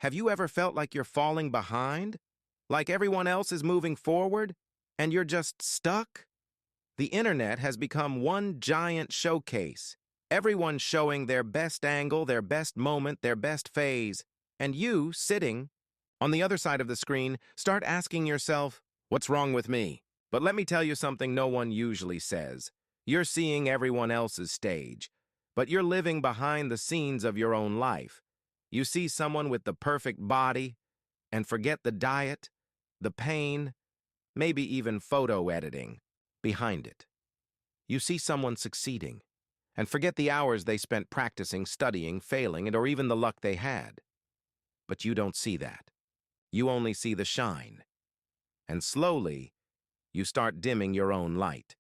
Have you ever felt like you're falling behind? Like everyone else is moving forward, and you're just stuck? The internet has become one giant showcase. Everyone showing their best angle, their best moment, their best phase. And you, sitting on the other side of the screen, start asking yourself, what's wrong with me? But let me tell you something no one usually says. You're seeing everyone else's stage, but you're living behind the scenes of your own life. You see someone with the perfect body and forget the diet, the pain, maybe even photo editing behind it. You see someone succeeding and forget the hours they spent practicing, studying, failing, and or even the luck they had. But you don't see that. You only see the shine. And slowly, you start dimming your own light.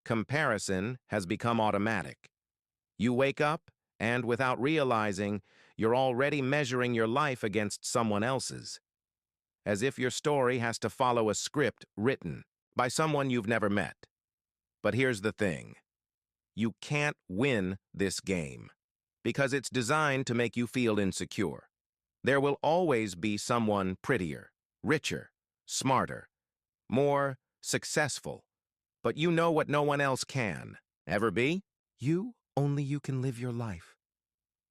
Comparison has become automatic. You wake up, and without realizing, you're already measuring your life against someone else's, as if your story has to follow a script written by someone you've never met. But here's the thing. You can't win this game, because it's designed to make you feel insecure. There will always be someone prettier, richer, smarter, more successful, but you know what no one else can ever be? Only you can live your life.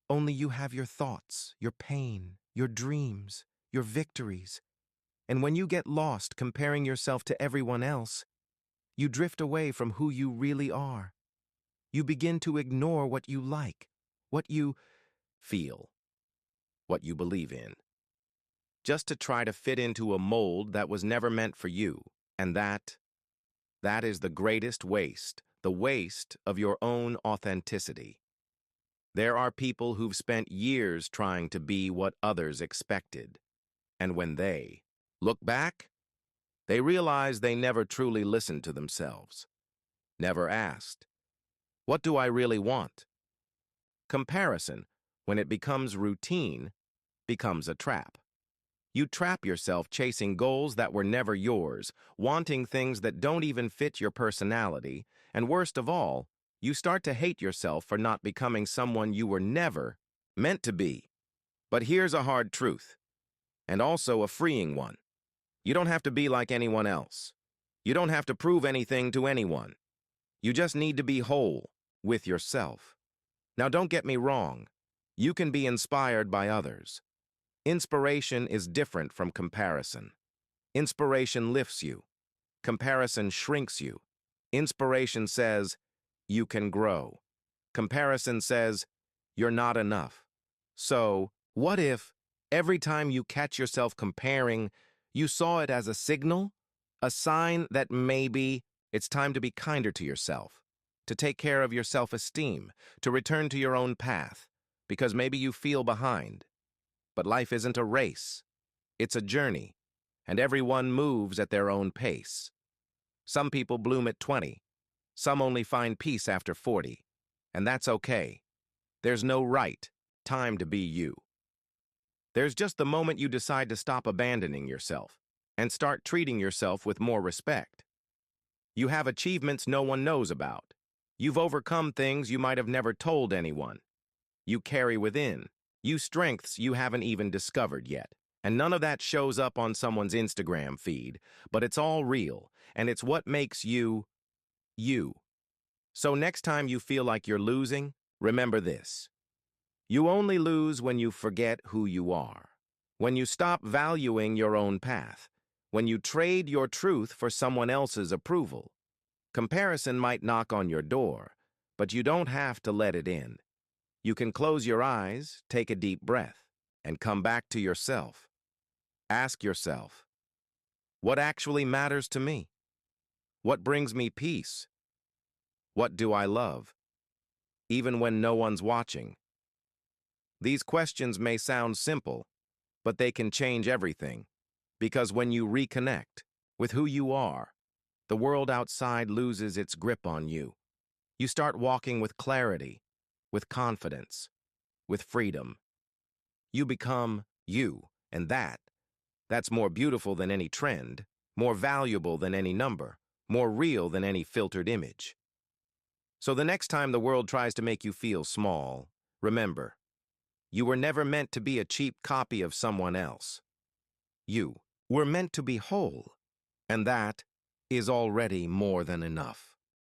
Only you have your thoughts, your pain, your dreams, your victories. And when you get lost comparing yourself to everyone else, you drift away from who you really are. You begin to ignore what you like, what you feel, what you believe in, just to try to fit into a mold that was never meant for you. And that is the greatest waste, the waste of your own authenticity. There are people who've spent years trying to be what others expected. And when they look back, they realize they never truly listened to themselves, never asked, what do I really want? Comparison, when it becomes routine, becomes a trap. You trap yourself chasing goals that were never yours, wanting things that don't even fit your personality, and worst of all, you start to hate yourself for not becoming someone you were never meant to be. But here's a hard truth, and also a freeing one. You don't have to be like anyone else. You don't have to prove anything to anyone. You just need to be whole with yourself. Now, don't get me wrong. You can be inspired by others. Inspiration is different from comparison. Inspiration lifts you. Comparison shrinks you. Inspiration says, you can grow. Comparison says, you're not enough. So, what if, every time you catch yourself comparing, you saw it as a signal, a sign that maybe it's time to be kinder to yourself, to take care of your self-esteem, to return to your own path, because maybe you feel behind. But life isn't a race. It's a journey, and everyone moves at their own pace. Some people bloom at 20. Some only find peace after 40. And that's okay. There's no right time to be you. There's just the moment you decide to stop abandoning yourself and start treating yourself with more respect. You have achievements no one knows about. You've overcome things you might have never told anyone. You carry within you strengths you haven't even discovered yet. And none of that shows up on someone's Instagram feed, but it's all real, and it's what makes you, you. So next time you feel like you're losing, remember this. You only lose when you forget who you are, when you stop valuing your own path, when you trade your truth for someone else's approval. Comparison might knock on your door, but you don't have to let it in. You can close your eyes, take a deep breath, and come back to yourself. Ask yourself, what actually matters to me? What brings me peace? What do I love? Even when no one's watching. These questions may sound simple, but they can change everything, because when you reconnect with who you are, the world outside loses its grip on you. You start walking with clarity, with confidence, with freedom. You become you, and that's more beautiful than any trend, more valuable than any number, more real than any filtered image. So the next time the world tries to make you feel small, remember, You were never meant to be a cheap copy of someone else. You were meant to be whole, and that is already more than enough.